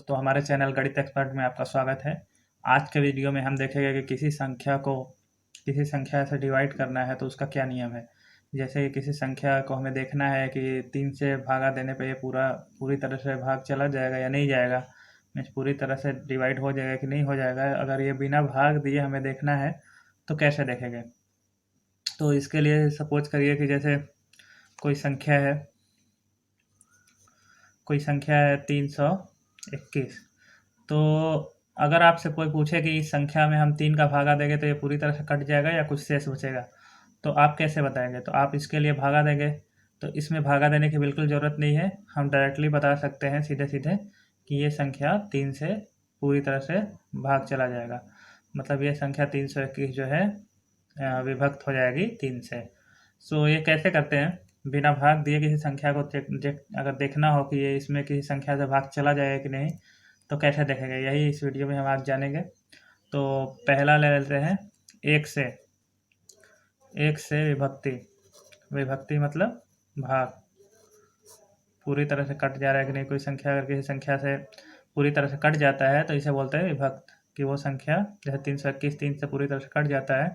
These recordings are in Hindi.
दोस्तों, हमारे चैनल गणित एक्सपर्ट में आपका स्वागत है। आज के वीडियो में हम देखेंगे कि किसी संख्या से डिवाइड करना है तो उसका क्या नियम है। जैसे किसी संख्या को हमें देखना है कि 3 से भागा देने पे ये पूरी तरह से भाग चला जाएगा या नहीं जाएगा, मीन्स पूरी तरह से डिवाइड हो जाएगा कि नहीं हो जाएगा। अगर ये बिना भाग दिए हमें देखना है तो कैसे देखेंगे। तो इसके लिए सपोज करिए कि जैसे कोई संख्या है 321। तो अगर आपसे कोई पूछे कि इस संख्या में हम 3 का भागा देंगे तो ये पूरी तरह से कट जाएगा या कुछ शेष बचेगा, तो आप कैसे बताएंगे। तो आप इसके लिए भागा देंगे, तो इसमें भागा देने की बिल्कुल ज़रूरत नहीं है। हम डायरेक्टली बता सकते हैं सीधे सीधे कि ये संख्या 3 से पूरी तरह से भाग चला जाएगा। मतलब ये संख्या 321 जो है विभक्त हो जाएगी 3 से। सो ये कैसे करते हैं, बिना भाग दिए किसी संख्या को अगर देखना हो कि ये इसमें किसी संख्या से भाग चला जाएगा कि नहीं, तो कैसे देखेंगे, यही इस वीडियो में हम आज जानेंगे। तो पहला ले लेते हैं एक से विभक्ति मतलब भाग। पूरी तरह से कट जा रहा है कि नहीं, कोई संख्या अगर किसी संख्या से पूरी तरह से कट जाता है तो इसे बोलते हैं विभक्त। कि वो संख्या जैसे 321 3 से पूरी तरह से कट जाता है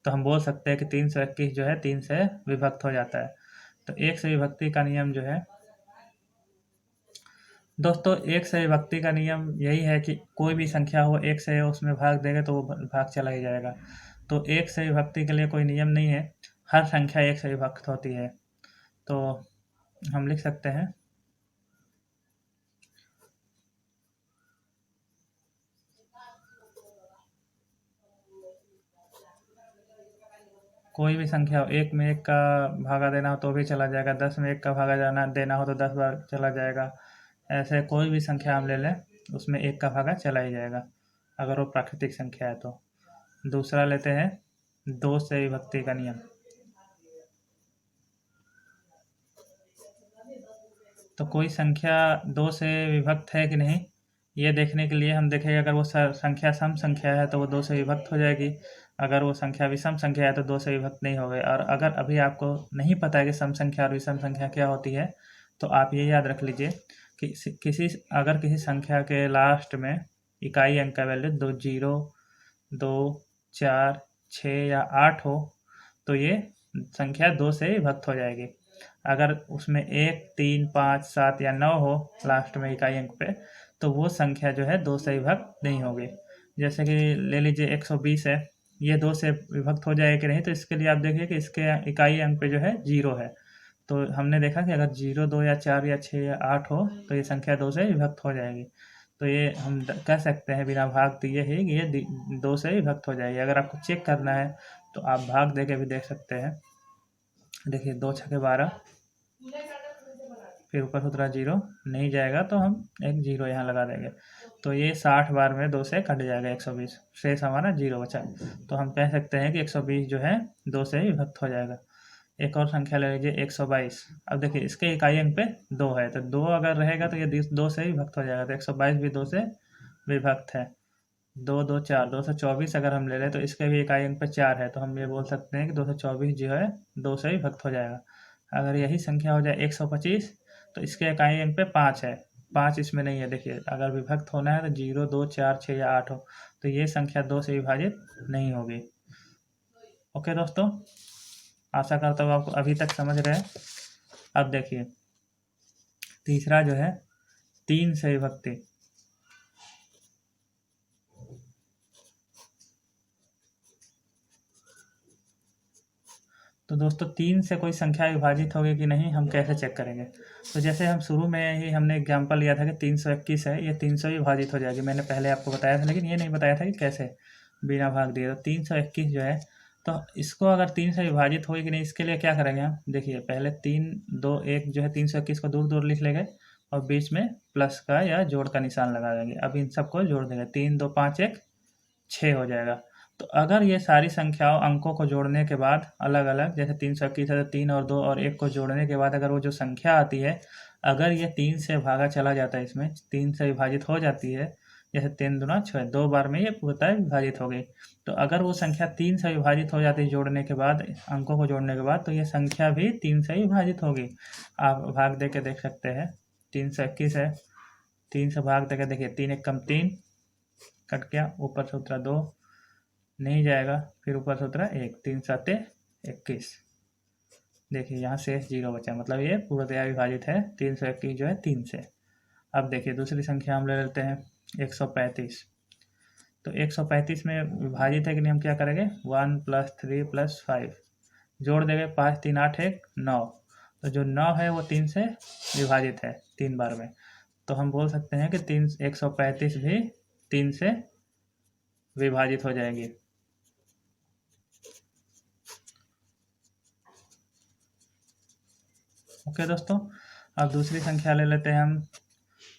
तो हम बोल सकते हैं कि 321 जो है 3 से विभक्त हो जाता है। तो एक से विभक्ति का नियम जो है दोस्तों, एक से विभक्ति का नियम यही है कि कोई भी संख्या हो एक से उसमें भाग देंगे तो वो भाग चला ही जाएगा। तो एक से विभक्ति के लिए कोई नियम नहीं है, हर संख्या एक से विभक्त होती है। तो हम लिख सकते हैं कोई भी संख्या हो, 1 में 1 का भागा देना हो तो भी चला जाएगा, 10 में 1 का भागा देना हो तो 10 बार चला जाएगा। ऐसे कोई भी संख्या हम ले लें उसमें 1 का भागा चला ही जाएगा अगर वो प्राकृतिक संख्या है तो। दूसरा लेते हैं 2 से विभक्ति का नियम। तो कोई संख्या 2 से विभक्त है कि नहीं, ये देखने के लिए हम देखेंगे अगर वो संख्या सम संख्या है तो वो 2 से विभक्त हो जाएगी। अगर वो संख्या विषम संख्या है तो 2 से विभक्त नहीं होगी। और अगर अभी आपको नहीं पता है कि सम संख्या और विषम संख्या क्या होती है, तो आप ये याद रख लीजिए कि अगर किसी संख्या के लास्ट में इकाई अंक का वैल्यू 0, 2, 4, 6 या 8 हो तो ये संख्या 2 से विभक्त हो जाएगी। अगर उसमें 1, 3, 5, 7 या 9 हो लास्ट में इकाई अंक पे, तो वो संख्या जो है 2 से विभक्त नहीं होगी। जैसे कि ले लीजिए 120 है, ये 2 से विभक्त हो जाएगा कि नहीं, तो इसके लिए आप देखिए कि इसके इकाई अंक पे जो है 0 है। तो हमने देखा कि अगर 0, 2 या 4 या 6 या 8 हो तो ये संख्या 2 से विभक्त हो जाएगी। तो ये हम कह सकते हैं बिना भाग दिए ही कि ये 2 से विभक्त हो जाएगी। अगर आपको चेक करना है तो आप भाग दे के भी देख सकते हैं। देखिए 2 छके 12, फिर ऊपर सूत्रा 0 नहीं जाएगा तो हम एक 0 यहाँ लगा देंगे। तो ये 60 बार में 2 से कट जाएगा 120, शेष हमारा 0 बचा। तो हम कह सकते हैं कि 120 जो है 2 से विभक्त हो जाएगा। एक और संख्या ले लीजिए 122। अब देखिए इसके इकाई अंक पे 2 है, तो 2 अगर रहेगा तो ये 2 से विभक्त हो जाएगा। तो 122 भी 2 से विभक्त है। 2, 2, 4, 224 अगर हम ले लें तो इसके भी इकाई अंक पे 4 है, तो हम ये बोल सकते हैं कि 224 जो है 2 से विभक्त हो जाएगा। अगर यही संख्या हो जाए 125 तो इसके इकाई अंक पे 5 है, 5 इसमें नहीं है। देखिए अगर विभक्त होना है तो 0, 2, 4, 6 या 8 हो, तो ये संख्या 2 से विभाजित नहीं होगी। ओके दोस्तों, आशा करता हूँ आपको अभी तक समझ रहे हैं। अब देखिए तीसरा जो है 3 से विभक्ति। तो दोस्तों 3 से कोई संख्या विभाजित होगी कि नहीं, हम कैसे चेक करेंगे। तो जैसे हम शुरू में ही हमने एग्जाम्पल लिया था कि 321 है, ये 3 से विभाजित हो जाएगी। मैंने पहले आपको बताया था, लेकिन ये नहीं बताया था कि कैसे बिना भाग दिए। तो 321 जो है, तो इसको अगर 3 से विभाजित होगी कि नहीं, इसके लिए क्या करेंगे हम। देखिए पहले 3, 2, 1 जो है 321 को दूर दूर लिख लेंगे और बीच में प्लस का या जोड़ का निशान लगा देंगे। अब इन सबको जोड़ देंगे, 3, 2, 5, 1, 6 हो जाएगा। तो अगर ये सारी संख्याओं अंकों को जोड़ने के बाद अलग अलग, जैसे 321 है तो 3 और 2 और 1 को जोड़ने के बाद अगर वो जो संख्या आती है, अगर ये 3 से भागा चला जाता है, इसमें 3 से विभाजित हो जाती है, जैसे 3 दूना 6, 2 बार में ये पूर्णतः विभाजित हो गई। तो अगर वो संख्या 3 से विभाजित हो जाती है जोड़ने के बाद, अंकों को जोड़ने के बाद, तो ये संख्या भी 3 से विभाजित होगी। आप भाग दे के देख सकते हैं। 321 है, 3 से भाग देगा, देखिए 3 एक कम 3 कट गया, ऊपर से उतरा 2 नहीं जाएगा, फिर ऊपर से उतरा 1, 3 7 21। देखिए यहाँ से 0 बचा, मतलब ये पूर्णतया विभाजित है 321 जो है 3 से। अब देखिए दूसरी संख्या हम ले लेते हैं 135। तो 135 में विभाजित है कि नहीं, हम क्या करेंगे 1 + 3 + 5 जोड़ देंगे, 5 3 8 1 9। तो जो 9 है वो 3 से विभाजित है 3 बार में, तो हम बोल सकते हैं कि 135 भी 3 से विभाजित हो जाएगी। ओके दोस्तों, अब दूसरी संख्या ले लेते हैं हम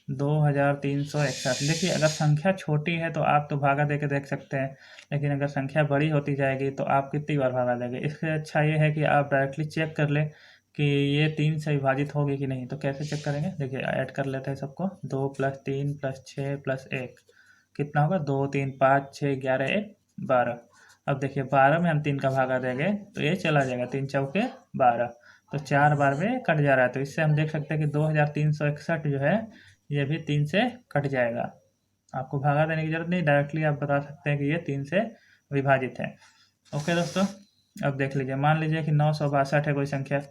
2361। देखिए अगर संख्या छोटी है तो आप तो भागा दे के देख सकते हैं, लेकिन अगर संख्या बड़ी होती जाएगी तो आप कितनी बार भागा देंगे। इससे अच्छा ये है कि आप डायरेक्टली चेक कर लें कि ये 3 से विभाजित होगी कि नहीं। तो कैसे चेक करेंगे, देखिए ऐड कर लेते हैं सबको, 2 + 3 + 6 + 1 कितना होगा, 2 3 5 6 11 1 12। अब देखिए 12 में हम 3 का भागा देंगे तो ये चला जाएगा, 3 चौके 12, तो 4 बार में कट जा रहा है। तो इससे हम देख सकते हैं कि 2361 जो है ये भी 3 से कट जाएगा। आपको भागा देने की जरूरत नहीं, डायरेक्टली आप बता सकते हैं कि ये 3 से विभाजित है। ओके दोस्तों, अब देख लीजिए, मान लीजिए कि 962 है कोई संख्या।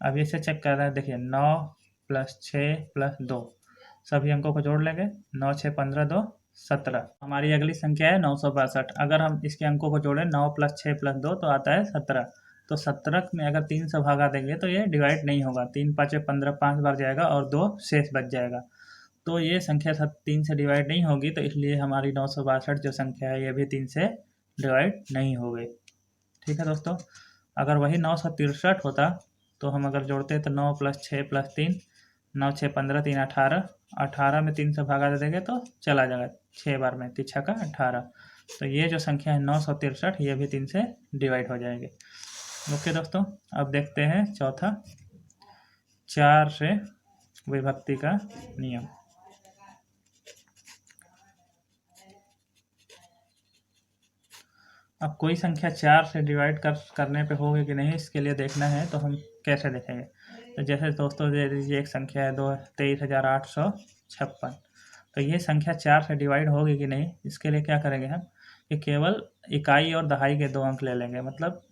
अब इसे चेक कर रहे हैं, देखिए 9 + 6 + 2 सभी अंकों को जोड़ लेंगे, 9 6 15 2 17। हमारी अगली संख्या है 962। अगर हम इसके अंकों को जोड़ें 9 + 6 + 2 तो आता है 17। तो 17 में अगर 3 से भागा देंगे तो ये डिवाइड नहीं होगा, 3 5 15 5 बार जाएगा और 2 शेष बच जाएगा। तो ये संख्या 3 से डिवाइड नहीं होगी, तो इसलिए हमारी 962 जो संख्या है ये भी 3 से डिवाइड नहीं होगी। ठीक है दोस्तों, अगर वही 963 होता तो हम अगर जोड़ते तो 9 + 6 + 3, 9 6 15 3 18, 18 में 3 से भागा दे देंगे तो चला जाएगा 6 बार में, 3 6 18। तो ये जो संख्या है 963 ये भी 3 से डिवाइड हो जाएगी। ओके दोस्तों, अब देखते हैं चौथा, 4 से विभक्ति का नियम। अब कोई संख्या 4 से डिवाइड करने पे होगी कि नहीं, इसके लिए देखना है। तो हम कैसे देखेंगे, तो जैसे दोस्तों दे दीजिए एक संख्या है 23,856। तो ये संख्या 4 से डिवाइड होगी कि नहीं, इसके लिए क्या करेंगे हम कि केवल इकाई और दहाई के 2 अंक ले लेंगे। मतलब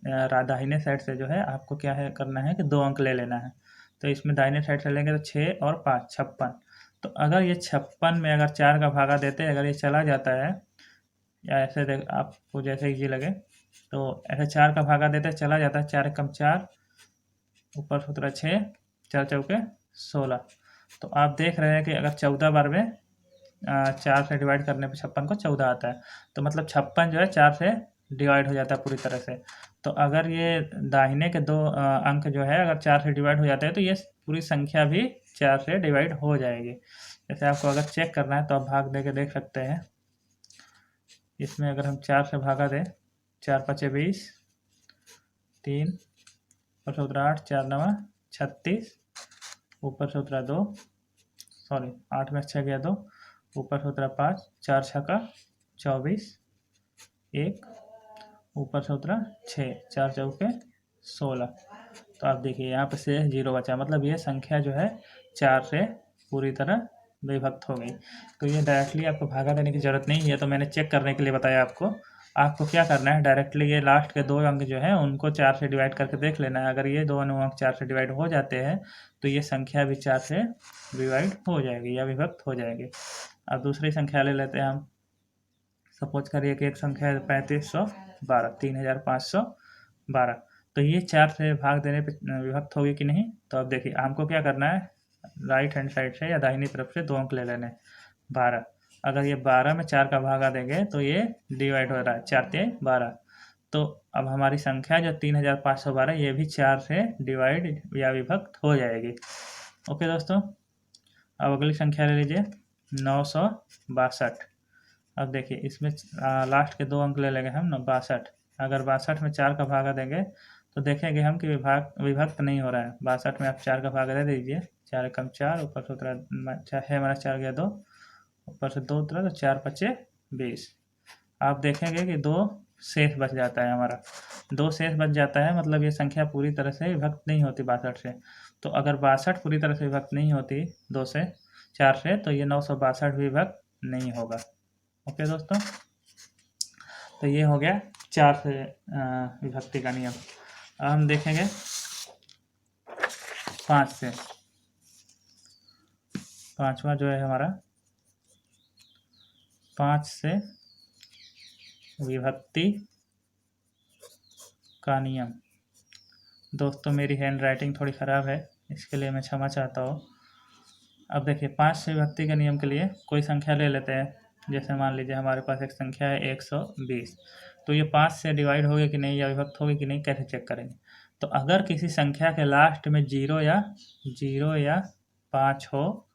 दाहिने साइड से जो है आपको क्या है करना है कि 2 अंक ले लेना है। तो इसमें दाहिने साइड से लेंगे तो 6 और 5 56। तो अगर ये 56 में अगर 4 का भागा देते अगर ये चला जाता है, या ऐसे देख आपको जैसे इजी लगे, तो ऐसे 4 का भागा देते चला जाता है, 4 एकम 4, ऊपर सूत्र 6, 4 चौके 16। तो आप देख रहे हैं कि अगर 14 बार में 4 से डिवाइड करने पे 56 को 14 आता है, तो मतलब 56 जो है 4 से डिवाइड हो जाता है पूरी तरह से। तो अगर ये दाहिने के 2 अंक जो है अगर 4 से डिवाइड हो जाते हैं तो ये पूरी संख्या भी 4 से डिवाइड हो जाएगी। जैसे आपको अगर चेक करना है तो आप भाग दे के देख सकते हैं। इसमें अगर हम 4 से भागा दें, 4 5 20, 3 ऊपर से उतरा 8, 4 9 36, ऊपर से उतरा 2, सॉरी 8 में 6 गया 2, ऊपर से उतरा 5, 4 6 24, 1, ऊपर से उतरा 6, 4 चौके 16। तो आप देखिए यहाँ पे से 0 बचा, मतलब ये संख्या जो है 4 से पूरी तरह विभक्त हो गई। तो ये डायरेक्टली आपको भागा देने की ज़रूरत नहीं है, तो मैंने चेक करने के लिए बताया आपको। आपको क्या करना है, डायरेक्टली ये लास्ट के 2 अंक जो हैं उनको 4 से डिवाइड करके देख लेना है। अगर ये दोनों अंक 4 से डिवाइड हो जाते हैं तो ये संख्या भी 4 से डिवाइड हो जाएगी या विभक्त हो जाएगी। अब दूसरी संख्या ले लेते हैं हम। सपोज करिए कि एक संख्या है 3512, 3512। तो ये 4 से भाग देने पे विभक्त होगी कि नहीं। तो अब देखिए हमको क्या करना है, राइट हैंड साइड से या दाहिनी तरफ से 2 अंक ले लेने, 12। अगर ये 12 में 4 का भागा देंगे तो ये डिवाइड हो रहा है, 4 3 12। तो अब हमारी संख्या जो 3512 ये भी 4 से डिवाइड या विभक्त हो जाएगी। ओके दोस्तों, अब अगली संख्या ले लीजिए 962। अब देखिए इसमें लास्ट के 2 अंक ले लेंगे हम 62। अगर 62 में 4 का भागा देंगे तो देखेंगे हम कि विभक्त नहीं हो रहा है। 62 में आप 4 का भागा दे दीजिए, 4 एकम 4, ऊपर से उतरा 6 - 4 गया 2, ऊपर से 2 उतरा तो 4 5 20। आप देखेंगे कि 2 शेष बच जाता है हमारा, 2 शेष बच जाता है, मतलब ये संख्या पूरी तरह से विभक्त नहीं होती 62 से। तो अगर 62 पूरी तरह से विभक्त नहीं होती 2 से, 4 से, तो ये 962 विभक्त नहीं होगा। ओके दोस्तों, तो ये हो गया 4 से विभक्ति का नियम। अब हम देखेंगे 5 से। पांचवा जो है हमारा 5 से विभक्ति का नियम। दोस्तों मेरी हैंड राइटिंग थोड़ी ख़राब है, इसके लिए मैं क्षमा चाहता हूँ। अब देखिए 5 से विभक्ति के नियम के लिए कोई संख्या ले लेते हैं। जैसे मान लीजिए हमारे पास एक संख्या है 120, तो ये 5 से डिवाइड होगी कि नहीं या विभक्त होगी कि नहीं, कैसे चेक करेंगे? तो अगर किसी संख्या के लास्ट में 0 या 5 हो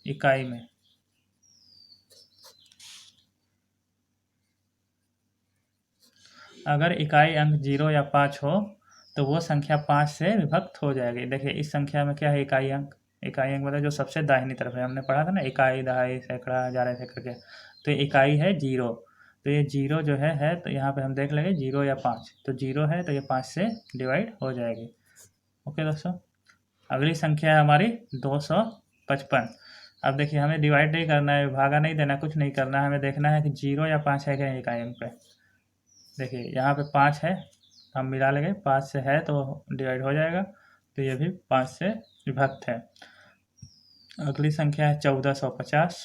इकाई में, अगर इकाई अंक 0 या 5 हो तो वो संख्या 5 से विभक्त हो जाएगी। देखिए इस संख्या में क्या है, इकाई अंक। इकाई अंक मतलब जो सबसे दाहिनी तरफ है, हमने पढ़ा था ना, इकाई, दहाई, सैकड़ा, हजार ऐसे करके। तो ये इकाई है 0, तो ये 0 जो है तो यहाँ पे हम देख लेंगे 0 या 5, तो 0 है तो ये 5 से डिवाइड हो जाएगी। ओके दोस्तों, अगली संख्या है हमारी 255। अब देखिए हमें डिवाइड नहीं करना है, भागा नहीं देना, कुछ नहीं करना है, हमें देखना है कि 0 या 5 है क्या इकाई अंक पे। देखिए यहाँ पे 5 है, हम मिला लेंगे, 5 से है तो डिवाइड हो जाएगा, तो ये भी 5 से विभक्त है। अगली संख्या है 1450।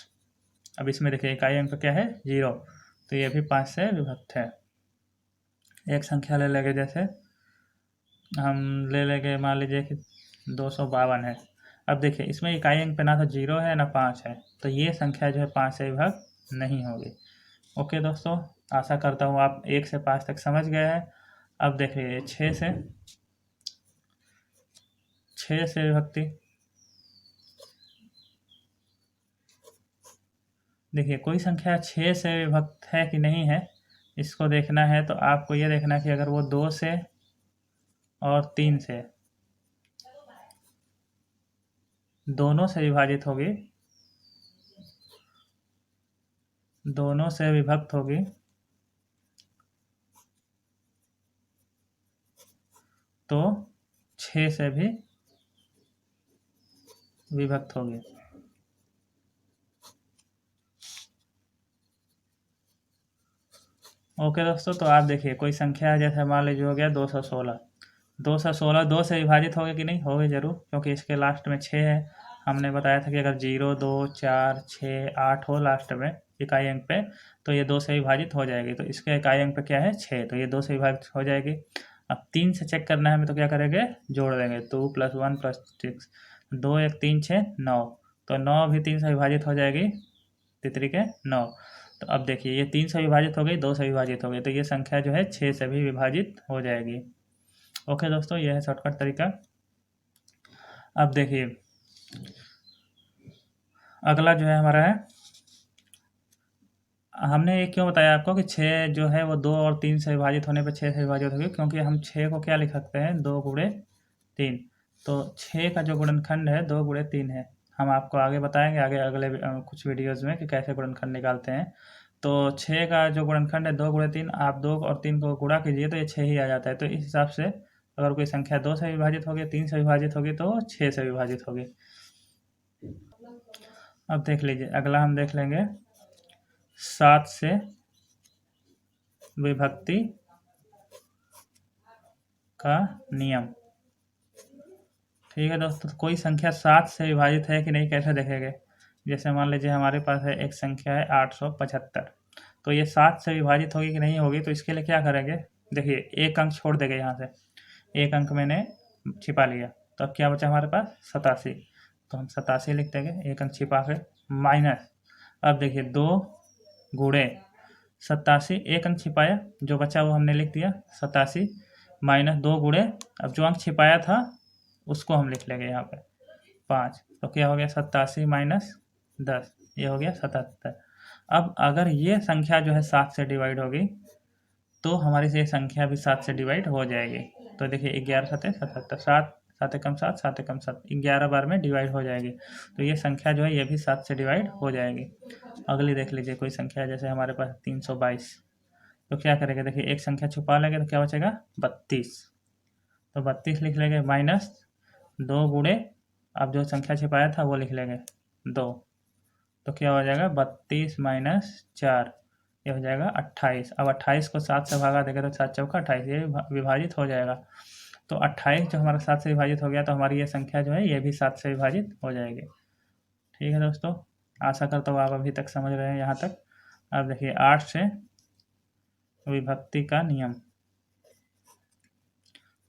अब इसमें देखिए इकाई अंक क्या है 0, तो ये भी 5 से विभक्त है। एक संख्या ले लेंगे, जैसे हम ले लेंगे, मान लीजिए कि 252 है। अब देखिए इसमें इकाई अंक पे ना तो 0 है ना 5 है, तो ये संख्या जो है 5 से विभक्त नहीं होगी। ओके दोस्तों, आशा करता हूँ आप 1 से 5 तक समझ गए हैं। अब देखिए 6 से विभक्ति। देखिए कोई संख्या 6 से विभक्त है कि नहीं है, इसको देखना है। तो आपको ये देखना है कि अगर वो 2 से और 3 से दोनों से विभाजित होगी, दोनों से विभक्त होगी, तो 6 से भी विभक्त होगी। ओके दोस्तों, तो आप देखिए कोई संख्या है, जैसे मान लीजिए हो गया 216। 216 2 से विभाजित होगी कि नहीं, होगी जरूर, क्योंकि इसके लास्ट में 6 है। हमने बताया था कि अगर 0, 2, 4, 6, 8 हो लास्ट में इकाई अंक पे, तो ये 2 से विभाजित हो जाएगी। तो इसके इकाई अंक पे क्या है 6, तो ये 2 से विभाजित हो जाएगी। अब 3 से चेक करना है हमें, तो क्या करेंगे, जोड़ देंगे, 2 + 1 + 6, 2 1 3 6 9, तो 9 भी 3 से विभाजित हो जाएगी, तितरी के 9। तो अब देखिए ये 3 से विभाजित हो गई, 2 से विभाजित हो गई, तो ये संख्या जो है 6 से भी विभाजित हो जाएगी। ओके दोस्तों, यह है शॉर्टकट तरीका। अब देखिए अगला जो है हमारा है, हमने ये क्यों बताया आपको कि 6 जो है वो 2 और 3 से विभाजित होने पर 6 से विभाजित होगी, क्योंकि हम 6 को क्या लिख सकते हैं, 2 × 3। तो 6 का जो गुणनखंड है 2 × 3 है। हम आपको आगे बताएंगे, आगे अगले कुछ वीडियोज़ में, कि कैसे गुणनखंड निकालते हैं। तो 6 का जो गुणनखंड है 2 × 3, आप 2 और 3 को गुणा कीजिए तो ये 6 ही आ जाता है। तो इस हिसाब से अगर कोई संख्या 2 से विभाजित होगी, 3 से विभाजित होगी, तो 6 से विभाजित होगी। अब देख लीजिए अगला हम देख लेंगे 7 से विभक्ति का नियम। ठीक है दोस्तों, कोई संख्या 7 से विभाजित है कि नहीं, कैसे देखेंगे? जैसे मान लीजिए हमारे पास है एक संख्या है 875, तो ये 7 से विभाजित होगी कि नहीं होगी, तो इसके लिए क्या करेंगे, देखिए एक अंक छोड़ देंगे, यहाँ से एक अंक मैंने छिपा लिया, तो अब क्या बचा हमारे पास 87, तो हम 87 लिख देंगे, एक अंक छिपा के, माइनस, अब देखिए 2 × 87, एक अंक छिपाया, जो बचा वो हमने लिख दिया 87, माइनस 2 × अब जो अंक छिपाया था उसको हम लिख लेंगे यहाँ पे 5, तो क्या हो गया 87 - 10, ये हो गया 77। अब अगर ये संख्या जो है 7 से डिवाइड होगी, तो हमारी ये संख्या भी 7 से डिवाइड हो जाएगी। तो देखिए 11 × 7 = 77, 7 7 एकम 7, 7 एकम 7, 11 बार में डिवाइड हो जाएगी। तो ये संख्या जो है ये भी 7 से डिवाइड हो जाएगी। अगली देख लीजिए कोई संख्या, जैसे हमारे पास 322, तो क्या करेंगे, देखिए एक संख्या छुपा लेंगे तो क्या बचेगा 32, तो 32 लिख लेंगे, माइनस 2 × अब जो संख्या छिपाया था वो लिख लेंगे 2, तो क्या हो जाएगा 32 माइनस 4, ये हो जाएगा 28। अब 28 को 7 से भागा देगा तो 7 चौका 28, ये विभाजित हो जाएगा। तो 28 जो हमारा 7 से विभाजित हो गया तो हमारी ये संख्या जो है ये भी 7 से विभाजित हो जाएगी। ठीक है दोस्तों, आशा करता हूँ आप अभी तक समझ रहे हैं यहाँ तक। अब देखिए 8 से विभक्ति का नियम।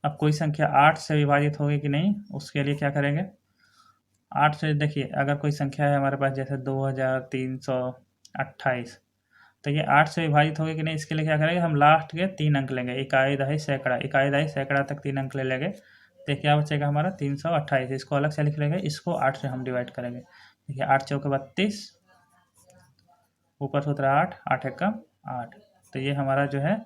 अब कोई संख्या 8 से विभाजित होगी कि नहीं, उसके लिए क्या करेंगे। 8 से देखिए अगर कोई संख्या है हमारे पास जैसे 2328, तो ये 8 से विभाजित होगी कि नहीं, इसके लिए क्या करेंगे, हम लास्ट के 3 अंक लेंगे, इकाई दहाई सैकड़ा, इकाई दहाई सैकड़ा तक 3 अंक ले लेंगे। तो क्या बचेगा हमारा 328, इसको अलग से लिख लेंगे, इसको 8 से हम डिवाइड करेंगे। देखिए 8 चौके 32, ऊपर सूत्र 8, 8 एकम 8, तो ये हमारा जो है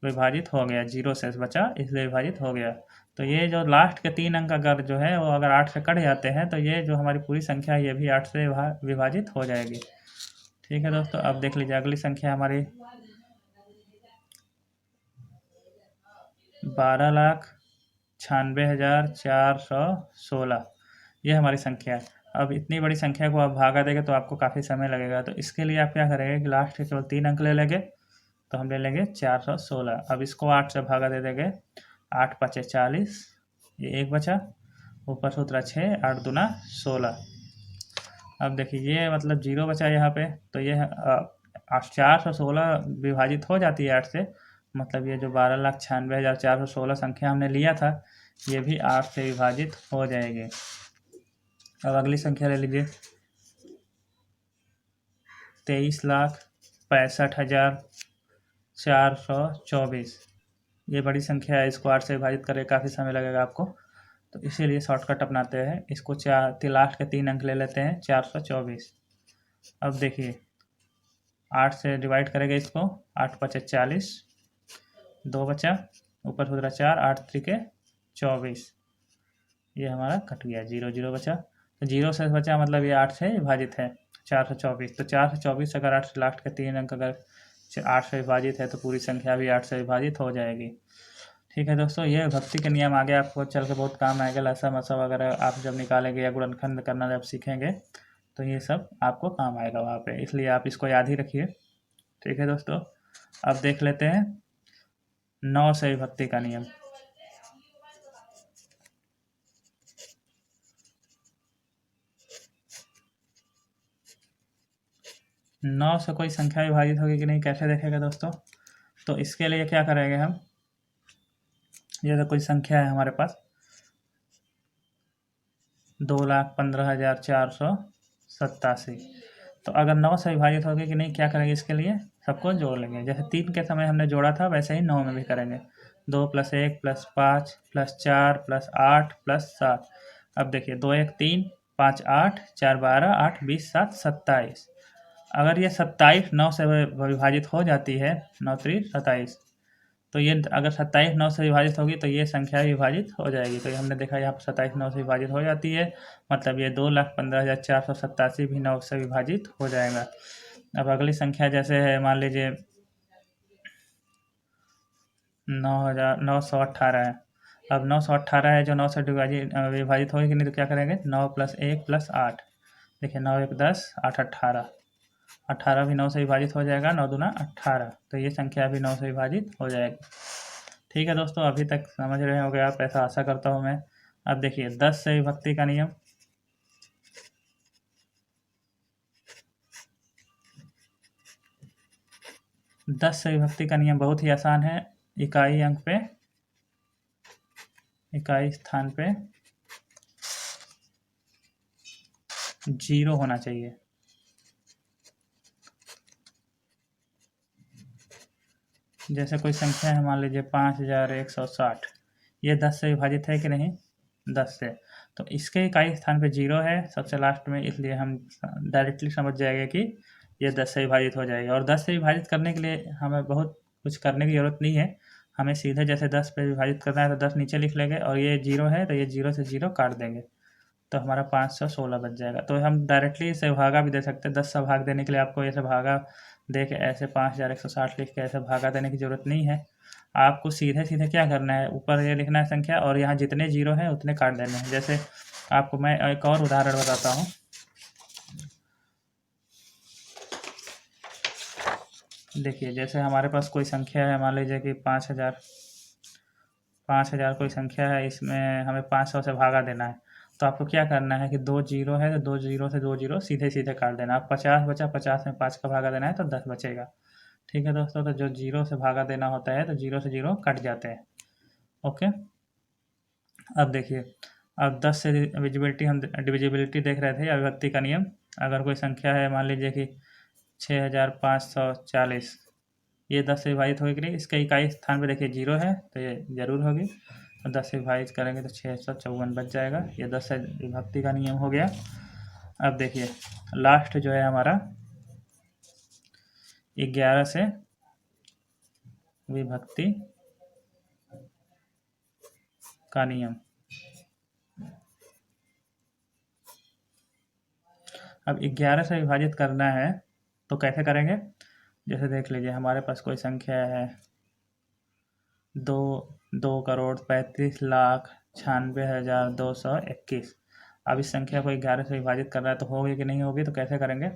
विभाजित हो गया, 0 से बचा इसलिए विभाजित हो गया। तो ये जो लास्ट के 3 अंक अगर जो है वो अगर 8 से कट जाते हैं तो ये जो हमारी पूरी संख्या है ये भी 8 से विभाजित हो जाएगी। ठीक है दोस्तों, अब देख लीजिए अगली संख्या हमारी 12,96,416, ये हमारी संख्या है। अब इतनी बड़ी संख्या को आप भागा देंगे तो आपको काफ़ी समय लगेगा, तो इसके लिए आप क्या करेंगे कि लास्ट के केवल 3 अंक ले लेंगे, तो हम ले लेंगे 416। अब इसको 8 से भागा दे देंगे, 8 5 40, ये 1 बचा, ऊपर सूत्र 6, 8 दूना 16। अब देखिए ये मतलब 0 बचा यहाँ पे, तो ये 416 विभाजित हो जाती है 8 से, मतलब ये जो 12,96,416 संख्या हमने लिया था ये भी 8 से विभाजित हो जाएगी। अब अगली संख्या ले लीजिए 23,65,424, ये बड़ी संख्या है, इसको 8 से विभाजित करके काफ़ी समय लगेगा आपको, तो इसीलिए शॉर्टकट अपनाते हैं, इसको लास्ट के 3 अंक ले लेते हैं 424। अब देखिए 8 से डिवाइड करेंगे इसको, 8 5 40, 2 बचा, ऊपर सूत्र 4, 8 3 24, ये हमारा कट गया, 0 0 बचा, तो 0 से बचा मतलब ये 8 से विभाजित है 424। तो 424 अगर 8 से लास्ट के 3 अंक अगर 8 से विभाजित है तो पूरी संख्या भी 8 से विभाजित हो जाएगी। ठीक है दोस्तों, ये भक्ति के नियम आगे आपको चल के बहुत काम आएगा, लसा मसा वगैरह आप जब निकालेंगे या गुणनखंड करना जब सीखेंगे तो ये सब आपको काम आएगा वहाँ पे, इसलिए आप इसको याद ही रखिए। ठीक है दोस्तों, अब देख लेते हैं 9 से विभक्ति का नियम। नौ से कोई संख्या विभाजित होगी कि नहीं कैसे देखेगा दोस्तों, तो इसके लिए क्या करेंगे हम, ये तो कोई संख्या है हमारे पास 2,15,487, तो अगर 9 से विभाजित होगी कि नहीं क्या करेंगे, इसके लिए सबको जोड़ लेंगे, जैसे 3 के समय हमने जोड़ा था वैसे ही 9 में भी करेंगे, 2 + 1 + 5 + 4 + 8 + 7। अब देखिए 2 1 3, 5 8, 4 12, 8 20, 7 27। अगर ये 27 9 से विभाजित हो जाती है, 9 3 27, तो ये अगर 27 9 से विभाजित होगी तो ये संख्या विभाजित हो जाएगी। तो ये हमने देखा यहाँ पर 27 9 से विभाजित हो जाती है, मतलब ये 2,15,487 भी 9 से विभाजित हो जाएगा। अब अगली संख्या जैसे है, मान लीजिए 9,918 है। अब 918 है जो 9 से विभाजित होगी कि नहीं, तो क्या करेंगे 9 + 1 + 8, देखिए 9 1 10, 8 18, 18 भी 9 से विभाजित हो जाएगा, 9 दूना 18, तो ये संख्या भी 9 से विभाजित हो जाएगी। ठीक है दोस्तों, अभी तक समझ रहे होंगे आप, ऐसा आशा करता हूँ मैं। अब देखिए 10 से विभक्ति का नियम। दस से विभक्ति का नियम बहुत ही आसान है, इकाई अंक पे, इकाई स्थान पे 0 होना चाहिए। जैसे कोई संख्या है, मान लीजिए 5,160, ये 10 से विभाजित है कि नहीं, 10 से, तो इसके इकाई स्थान पे 0 है सबसे लास्ट में, इसलिए हम डायरेक्टली समझ जाएंगे कि ये 10 से विभाजित हो जाएगी। और 10 से विभाजित करने के लिए हमें बहुत कुछ करने की ज़रूरत नहीं है, हमें सीधे जैसे 10 पे विभाजित करना है तो 10 नीचे लिख लेंगे, और ये 0 है तो ये 0 से 0 काट देंगे, तो हमारा 516 बच जाएगा। तो हम डायरेक्टली इसे भागा भी दे सकते हैं, 10 से भाग देने के लिए आपको ऐसे भागा दे के ऐसे 5,160 लिख के ऐसे भागा देने की ज़रूरत नहीं है, आपको सीधे सीधे क्या करना है, ऊपर ये लिखना है संख्या और यहाँ जितने 0 हैं उतने काट देने हैं। जैसे आपको मैं एक और उदाहरण बताता हूँ। देखिए, जैसे हमारे पास कोई संख्या है, मान लीजिए कि 5000 कोई संख्या है, इसमें हमें 500 से भागा देना है। तो आपको क्या करना है कि 2 जीरो है तो 2 जीरो से 2 जीरो सीधे सीधे काट देना। अब 50 बचा, 50 में 5 का भागा देना है तो 10 बचेगा। ठीक है दोस्तों, तो जो जीरो से भागा देना होता है तो जीरो से जीरो कट जाते हैं। ओके, अब देखिए, अब 10 से हम डिविजिबिलिटी देख रहे थे, अभिव्यक्ति का नियम। अगर कोई संख्या है, मान लीजिए कि 6540, ये 10 से विभाजित होगी कि नहीं, इसका इकाई स्थान पे देखिए जीरो है तो ये जरूर होगी। तो 10 से विभाजित करेंगे तो 654 बच जाएगा। ये 10 से विभक्ति का नियम हो गया। अब देखिए, लास्ट जो है हमारा 11 से विभक्ति का नियम। अब 11 से विभाजित करना है तो कैसे करेंगे? जैसे देख लीजिए, हमारे पास कोई संख्या है 2,35,96,221। अब इस संख्या को 11 से विभाजित करना है तो होगी कि नहीं होगी, तो कैसे करेंगे?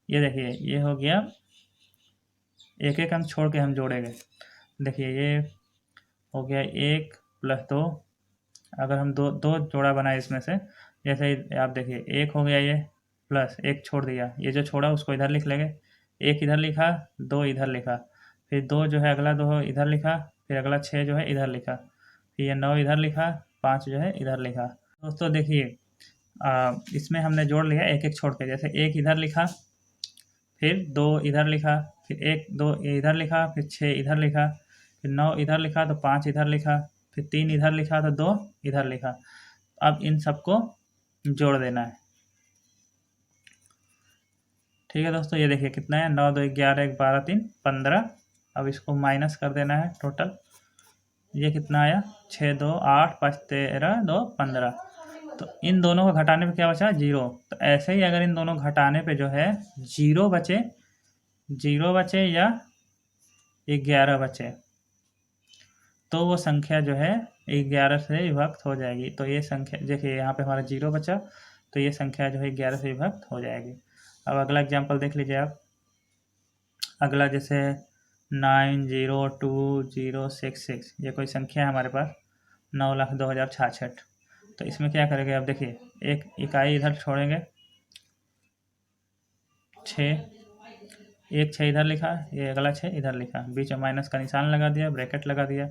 ये देखिए, ये हो गया, एक एक अंक छोड़ के हम जोड़ेंगे। देखिए, ये हो गया 1 + 2। अगर हम दो दो जोड़ा बनाए इसमें से, जैसे आप देखिए, एक हो गया, ये प्लस एक छोड़ दिया, ये जो छोड़ा उसको इधर लिख लेंगे। एक इधर लिखा, 2 इधर लिखा, फिर 2 जो है अगला 2 इधर लिखा, फिर अगला 6 जो है इधर लिखा, फिर ये 9 इधर लिखा, 5 जो है इधर लिखा। दोस्तों देखिए, इसमें हमने जोड़ लिया एक एक छोड़ के। जैसे एक इधर लिखा, फिर 2 इधर लिखा, फिर 1 2 इधर लिखा, फिर 6 इधर लिखा, फिर 9 इधर लिखा तो 5 इधर लिखा, फिर 3 इधर लिखा तो 2 इधर लिखा। अब इन सबको जोड़ देना है। ठीक है दोस्तों, ये देखिए कितना है, 9 2 11 1 12 3 15। अब इसको माइनस कर देना है टोटल। ये कितना आया, 6 2 8 5 13 2 15। तो इन दोनों को घटाने पे क्या बचा, जीरो। तो ऐसे ही अगर इन दोनों घटाने पे जो है जीरो बचे या 11 बचे, तो वो संख्या जो है 11 से विभक्त हो जाएगी। तो ये संख्या देखिए, यहाँ पे हमारा जीरो बचा, तो ये संख्या जो है 11 से विभक्त हो जाएगी। अब अगला एग्जाम्पल देख लीजिए आप। अगला जैसे 902,066, ये कोई संख्या है हमारे पास, 9,02,066। तो इसमें क्या करेंगे, अब देखिए, एक इकाई इधर छोड़ेंगे, 6, एक 6 इधर लिखा, ये अगला 6 इधर लिखा, बीच में माइनस का निशान लगा दिया, ब्रैकेट लगा दिया।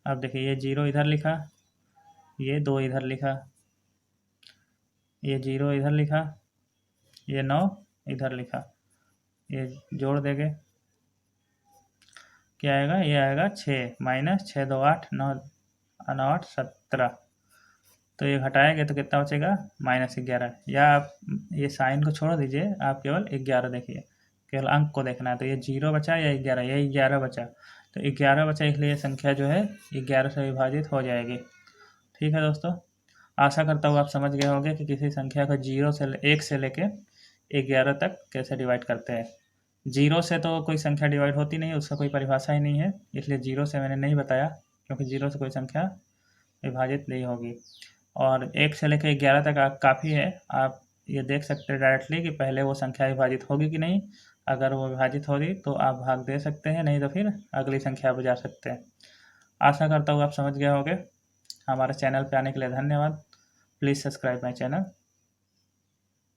अब देखिए, ये 0 इधर लिखा, ये 2 इधर लिखा, ये 0 इधर लिखा, ये 9 इधर लिखा, ये जोड़ देंगे, क्या आएगा, ये आएगा 6 माइनस 6 2 8 9 9 8 17। तो ये घटाएंगे तो कितना बचेगा, -11। या आप ये साइन को छोड़ दीजिए, आप केवल 11 देखिए, केवल अंक को देखना है। तो ये 0 बचा या 11, ये 11 बचा, तो 11 बचा, इसलिए संख्या जो है 11 से विभाजित हो जाएगी। ठीक है दोस्तों, आशा करता हूँ आप समझ गए होंगे कि किसी संख्या को 0 से 1 से लेके 11 तक कैसे डिवाइड करते हैं। 0 से तो कोई संख्या डिवाइड होती नहीं है, उसका कोई परिभाषा ही नहीं है, इसलिए 0 से मैंने नहीं बताया, क्योंकि 0 से कोई संख्या विभाजित नहीं होगी। और 1 से लेकर 11 तक काफ़ी है, आप ये देख सकते हैं डायरेक्टली कि पहले वो संख्या विभाजित होगी कि नहीं। अगर वो विभाजित होगी तो आप भाग दे सकते हैं, नहीं तो फिर अगली संख्या पर जा सकते हैं। आशा करता हूँ आप समझ गए होंगे। हमारे चैनल पे आने के लिए धन्यवाद। Please subscribe my channel.